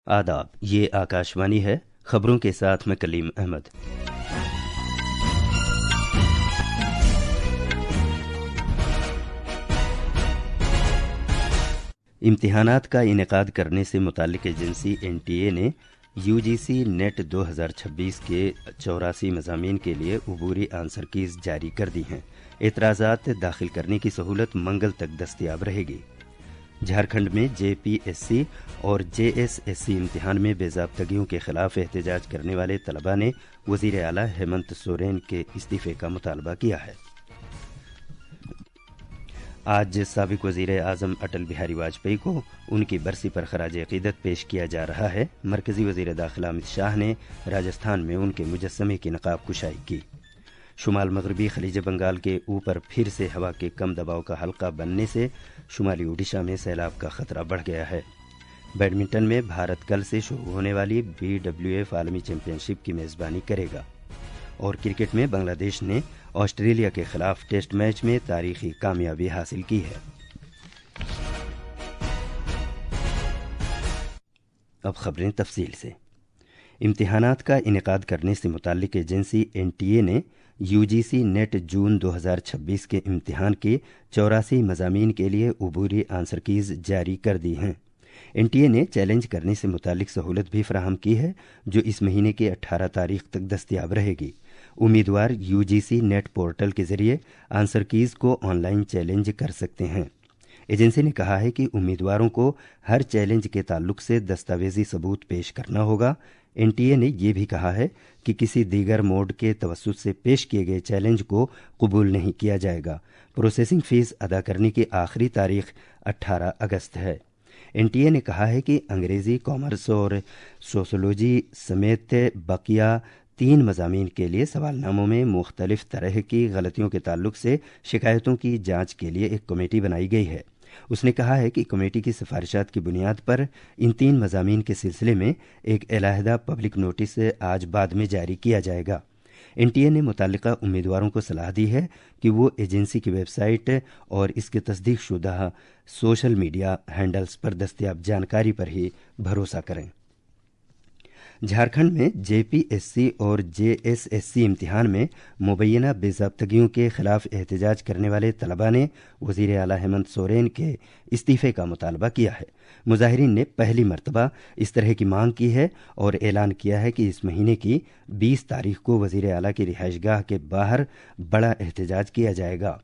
आदाब, ये आकाशवाणी है। खबरों के साथ मैं कलीम अहमद। इम्तिहानात का इनेकाद करने से मुताल्लिक एजेंसी NTA ने UGC नेट 2026 के 84 मज़ामीन के लिए अबूरी आंसर कीज़ जारी कर दी हैं। एतराज़ात दाखिल करने की सहूलत मंगल तक दस्तयाब रहेगी। झारखंड में JPSC और JSSC इम्तिहान में बेज़ाब्तगियों के खिलाफ एहतजाज करने वाले तलबा ने वज़ीर आला हेमंत सोरेन के इस्तीफ़े का मुतालबा किया है। आज साबिक वज़ीर आज़म अटल बिहारी वाजपेयी को उनकी बरसी पर खराज अक़ीदत पेश किया जा रहा है। मरकज़ी वज़ीर दाखिला अमित शाह ने राजस्थान में उनके मुजस्समे की नक़ाब कुशाई की। शुमाल मगरबी खलीज बंगाल के ऊपर फिर से हवा के कम दबाव का हल्का बनने से शुमाली ओडिशा में सैलाब का खतरा बढ़ गया है। बैडमिंटन में भारत कल से शुरू होने वाली BWF आलमी चैंपियनशिप की मेज़बानी करेगा। और क्रिकेट में बांग्लादेश ने ऑस्ट्रेलिया के खिलाफ टेस्ट मैच में तारीखी कामयाबी हासिल की है। अब खबरें तफसील से। इम्तिहानात का इनेकाद करने से मुताल्लिक एजेंसी NTA ने UGC नेट जून 2026 के इम्तिहान के 84 मज़ामीन के लिए अबूरी आंसर कीज़ जारी कर दी हैं। NTA ने चैलेंज करने से मुताल्लिक सहूलत भी फराहम की है, जो इस महीने की 18 तारीख तक दस्तयाब रहेगी। उम्मीदवार UGC नेट पोर्टल के ज़रिए आंसर कीज़ को ऑनलाइन चैलेंज कर सकते हैं। एजेंसी ने कहा है कि उम्मीदवारों को हर चैलेंज के ताल्लुक से दस्तावेजी सबूत पेश करना होगा। NTA ने यह भी कहा है कि किसी दीगर मोड के तवस्सुत से पेश किए गए चैलेंज को कबूल नहीं किया जाएगा। प्रोसेसिंग फ़ीस अदा करने की आखिरी तारीख 18 अगस्त है। NTA ने कहा है कि अंग्रेज़ी, कॉमर्स और सोशोलॉजी समेत बकिया 3 मज़ामीन के लिए सवालनामों में मुख्तलिफ तरह की गलतियों के ताल्लुक से शिकायतों की जांच के लिए एक कमेटी बनाई गई है। उसने कहा है कि कमेटी की सिफारिशात की बुनियाद पर इन 3 मज़ामीन के सिलसिले में एक अलहदा पब्लिक नोटिस आज बाद में जारी किया जाएगा। NTA ने मुतल्लिका उम्मीदवारों को सलाह दी है कि वो एजेंसी की वेबसाइट और इसके तस्दीक शुदा सोशल मीडिया हैंडल्स पर दस्तयाब जानकारी पर ही भरोसा करें। झारखंड में JPSC और JSSC इम्तिहान में मुबैना बेज़ाब्तगियों के खिलाफ एहतजाज करने वाले तलबा ने वज़ीर आला हेमंत सोरेन के इस्तीफ़े का मुतालबा किया है। मुजाहिरीन ने पहली मरतबा इस तरह की मांग की है और ऐलान किया है कि इस महीने की 20 तारीख को वज़ीर आला की रिहाइशगाह के बाहर बड़ा एहतजाज किया जाएगा।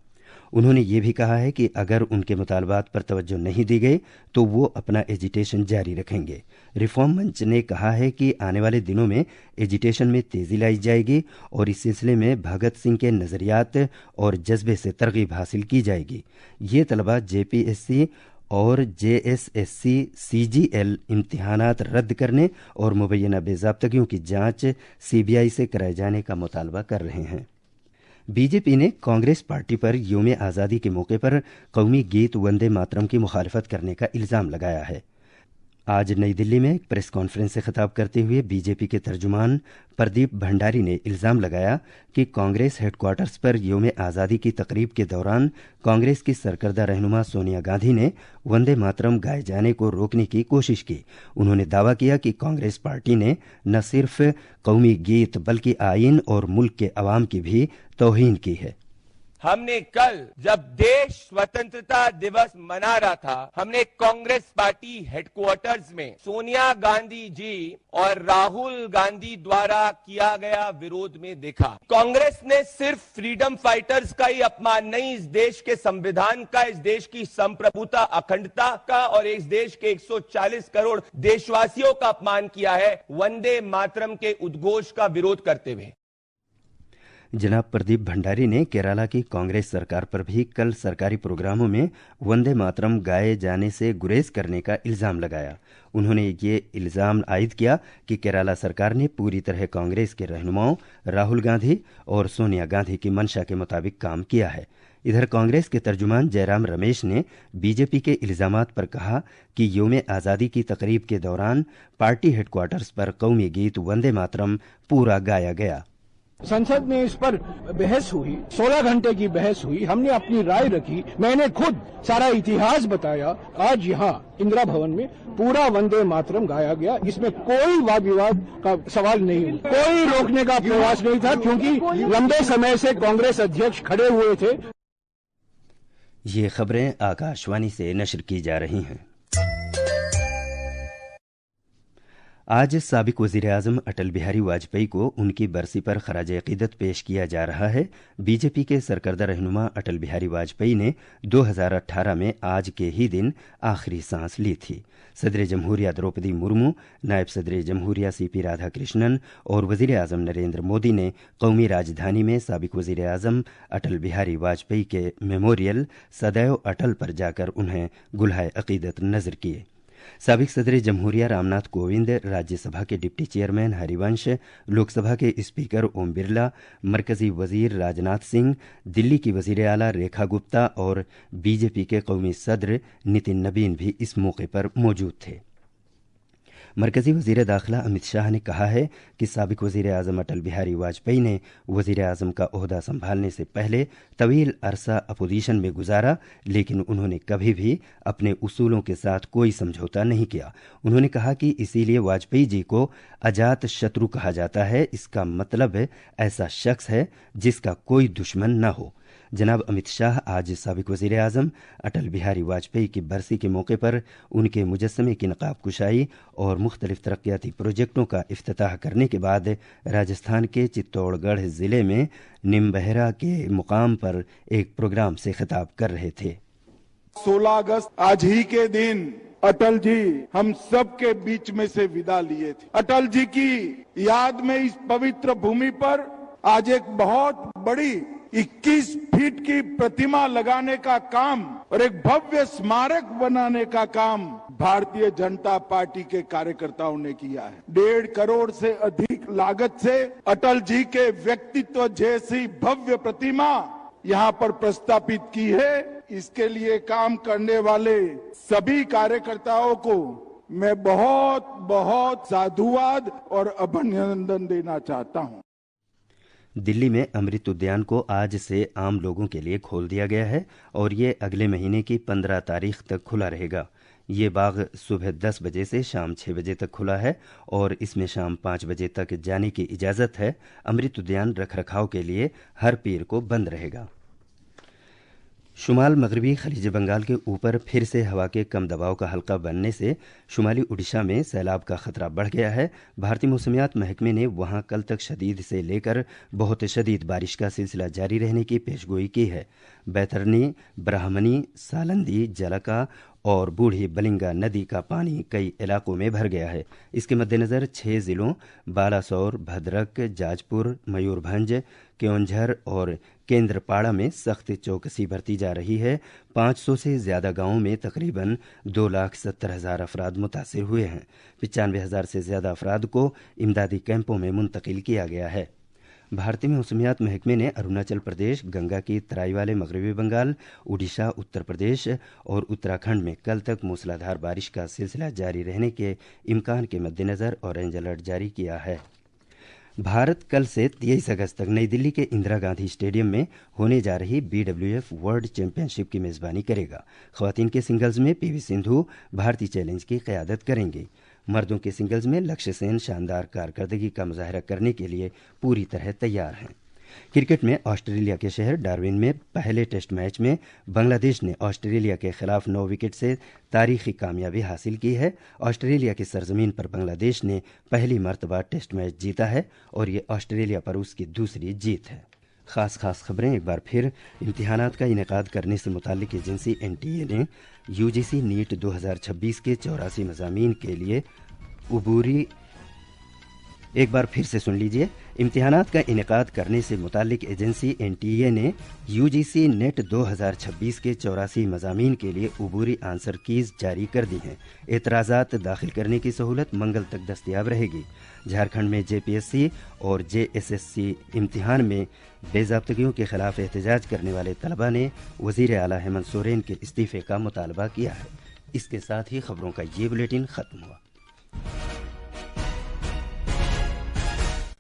उन्होंने ये भी कहा है कि अगर उनके मुतालबात पर तवज्जो नहीं दी गई तो वो अपना एजिटेशन जारी रखेंगे। रिफॉर्म मंच ने कहा है कि आने वाले दिनों में एजिटेशन में तेज़ी लाई जाएगी और इस सिलसिले में भगत सिंह के नज़रियात और जज्बे से तरगीब हासिल की जाएगी। ये तलबा JPSC और JSSC CGL इम्तिहानात रद्द करने और मुबैना बेज़ाब्तगियों की जांच CBI से कराए जाने का मुतालबा कर रहे हैं। BJP ने कांग्रेस पार्टी पर यौम आज़ादी के मौके पर कौमी गीत वंदे मातरम की मुखालफत करने का इल्ज़ाम लगाया है। आज नई दिल्ली में एक प्रेस कॉन्फ्रेंस से खिताब करते हुए BJP के तर्जुमान प्रदीप भंडारी ने इल्ज़ाम लगाया कि कांग्रेस हेडक्वार्टर्स पर यौम आज़ादी की तकरीब के दौरान कांग्रेस की सरकर्दा रहनुमा सोनिया गांधी ने वंदे मातरम गाए जाने को रोकने की कोशिश की। उन्होंने दावा किया कि कांग्रेस पार्टी ने न सिर्फ कौमी गीत बल्कि आइन और मुल्क के अवाम की भी तौहीन की है। हमने कल जब देश स्वतंत्रता दिवस मना रहा था, हमने कांग्रेस पार्टी हेडक्वार्टर्स में सोनिया गांधी जी और राहुल गांधी द्वारा किया गया विरोध में देखा। कांग्रेस ने सिर्फ फ्रीडम फाइटर्स का ही अपमान नहीं, इस देश के संविधान का, इस देश की संप्रभुता अखंडता का और इस देश के 140 करोड़ देशवासियों का अपमान किया है वंदे मातरम के उद्घोष का विरोध करते हुए। जनाब प्रदीप भंडारी ने केरला की कांग्रेस सरकार पर भी कल सरकारी प्रोग्रामों में वंदे मातरम गाए जाने से गुरेज करने का इल्ज़ाम लगाया। उन्होंने ये इल्ज़ाम आयद किया कि केरला सरकार ने पूरी तरह कांग्रेस के रहनुमाओं राहुल गांधी और सोनिया गांधी की मंशा के मुताबिक काम किया है। इधर कांग्रेस के तर्जुमान जयराम रमेश ने BJP के इल्ज़ामात पर कहा कि यौम आज़ादी की तकरीब के दौरान पार्टी हेडक्वार्टर्स पर कौमी गीत वंदे मातरम पूरा गाया गया। संसद में इस पर बहस हुई, 16 घंटे की बहस हुई, हमने अपनी राय रखी, मैंने खुद सारा इतिहास बताया। आज यहाँ इंदिरा भवन में पूरा वंदे मातरम गाया गया, इसमें कोई वाद विवाद का सवाल नहीं हुआ, कोई रोकने का प्रयास नहीं था, क्योंकि लंबे समय से कांग्रेस अध्यक्ष खड़े हुए थे। ये खबरें आकाशवाणी से नशर की जा रही हैं। आज साबिक वज़ीर आज़म अटल बिहारी वाजपेयी को उनकी बरसी पर खराज अक़ीदत पेश किया जा रहा है। बीजेपी के सरकर्दा रहनुमा अटल बिहारी वाजपेयी ने 2018 में आज के ही दिन आखिरी सांस ली थी। सदर जमहूरिया द्रौपदी मुर्मू, नायब सदर जमहूरिया सीपी राधाकृष्णन और वज़ीर आज़म नरेंद्र मोदी ने कौमी राजधानी में साबिक वज़ीर आज़म अटल बिहारी वाजपेयी के मेमोरियल सदैव अटल पर जाकर उन्हें गुलहाए अक़ीदत नज़र किए। साबिक सदर जमहूरिया रामनाथ कोविंद, राज्यसभा के डिप्टी चेयरमैन हरिवंश, लोकसभा के स्पीकर ओम बिरला, मरकजी वजीर राजनाथ सिंह, दिल्ली की वजीर आला रेखा गुप्ता और बीजेपी के कौमी सदर नितिन नबीन भी इस मौके पर मौजूद थे। मरकजी वजीर दाखिला अमित शाह ने कहा है कि साबिक वजीर आज़म अटल बिहारी वाजपेयी ने वजीर आज़म का ओहदा संभालने से पहले तवील अरसा अपोजिशन में गुजारा, लेकिन उन्होंने कभी भी अपने उसूलों के साथ कोई समझौता नहीं किया। उन्होंने कहा कि इसीलिए वाजपेयी जी को अजात शत्रु कहा जाता है। इसका मतलब ऐसा शख्स है जिसका कोई दुश्मन न हो। जनाब अमित शाह आज साबिक वज़ीर आज़म अटल बिहारी वाजपेयी की बरसी के मौके पर उनके मुजस्समे की नकाब कुशाई और मुख्तलिफ तरक्याती प्रोजेक्टों का इफ्तिताह करने के बाद राजस्थान के चित्तौड़गढ़ ज़िले में निम्बहरा के मुकाम पर एक प्रोग्राम से खिताब कर रहे थे। 16 अगस्त आज ही के दिन अटल जी हम सब के बीच में से विदा लिए थे। अटल जी की याद में इस पवित्र भूमि पर आज एक बहुत बड़ी 21 फीट की प्रतिमा लगाने का काम और एक भव्य स्मारक बनाने का काम भारतीय जनता पार्टी के कार्यकर्ताओं ने किया है। 1.5 करोड़ से अधिक लागत से अटल जी के व्यक्तित्व जैसी भव्य प्रतिमा यहाँ पर प्रस्तापित की है। इसके लिए काम करने वाले सभी कार्यकर्ताओं को मैं बहुत बहुत साधुवाद और अभिनंदन देना चाहता हूँ। दिल्ली में अमृत उद्यान को आज से आम लोगों के लिए खोल दिया गया है और ये अगले महीने की 15 तारीख तक खुला रहेगा। ये बाग सुबह 10 बजे से शाम 6 बजे तक खुला है और इसमें शाम 5 बजे तक जाने की इजाज़त है। अमृत उद्यान रखरखाव के लिए हर पीर को बंद रहेगा। शुमाल मगरबी खलीज बंगाल के ऊपर फिर से हवा के कम दबाव का हल्का बनने से शुमाली उड़ीसा में सैलाब का खतरा बढ़ गया है। भारतीय मौसमियात महकमे ने वहां कल तक शदीद से लेकर बहुत शदीद बारिश का सिलसिला जारी रहने की पेशगोई की है। बैतरनी, ब्राह्मणी, सालंदी, जलका और बूढ़ी बलिंगा नदी का पानी कई इलाकों में भर गया है। इसके मद्देनज़र 6 जिलों बालासोर, भद्रक, जाजपुर, मयूरभंज, क्योंझर और केंद्रपाड़ा में सख्त चौकसी बरती जा रही है। 500 से ज़्यादा गांवों में तकरीबन 2,70,000 अफराद मुतासिर हुए हैं। 95,000 से ज़्यादा अफराद को इमदादी कैंपों में मुंतकिल किया गया है। भारतीय मौसमियात महकमे ने अरुणाचल प्रदेश, गंगा की तराई वाले मगरबी बंगाल, उड़ीसा, उत्तर प्रदेश और उत्तराखंड में कल तक मूसलाधार बारिश का सिलसिला जारी रहने के इम्कान के मद्देनज़र ऑरेंज अलर्ट जारी किया है। भारत कल से 23 अगस्त तक नई दिल्ली के इंदिरा गांधी स्टेडियम में होने जा रही BWF वर्ल्ड चैंपियनशिप की मेज़बानी करेगा। ख़वातीन के सिंगल्स में PV सिंधु भारतीय चैलेंज की क़यादत करेंगी। मर्दों के सिंगल्स में लक्ष्य सेन शानदार कारकर्दगी का मुजाहरा करने के लिए पूरी तरह तैयार हैं। क्रिकेट में ऑस्ट्रेलिया के शहर डार्विन में पहले टेस्ट मैच में बांग्लादेश ने ऑस्ट्रेलिया के खिलाफ 9 विकेट से तारीखी कामयाबी हासिल की है। ऑस्ट्रेलिया की सरजमीन पर बांग्लादेश ने पहली मर्तबा टेस्ट मैच जीता है और ये ऑस्ट्रेलिया पर उसकी दूसरी जीत है। ख़ास खबरें एक बार फिर। इम्तिहानात का इनेकाद करने से मुताल्लिक़ एजेंसी NTA ने UGC नीट 2026 के 84 मज़ामीन के लिए उबूरी एक बार फिर से सुन लीजिए। इम्तिहानात का इनेकाद करने से मुताल्लिक़ एजेंसी NTA ने UGC नेट 2026 के 84 मज़ामीन के लिए उबूरी आंसर कीज़ जारी कर दी हैं। एतराज़ात दाखिल करने की सहूलत मंगल तक दस्तयाब रहेगी। झारखंड में JPSC और JSSC इम्तिहान में बेज़ाब्तगियों के खिलाफ एहतजाज करने वाले तलबा ने वज़ीर आला हेमंत सोरेन के इस्तीफ़े का मुतालबा किया है। इसके साथ ही खबरों का ये बुलेटिन ख़त्म हुआ।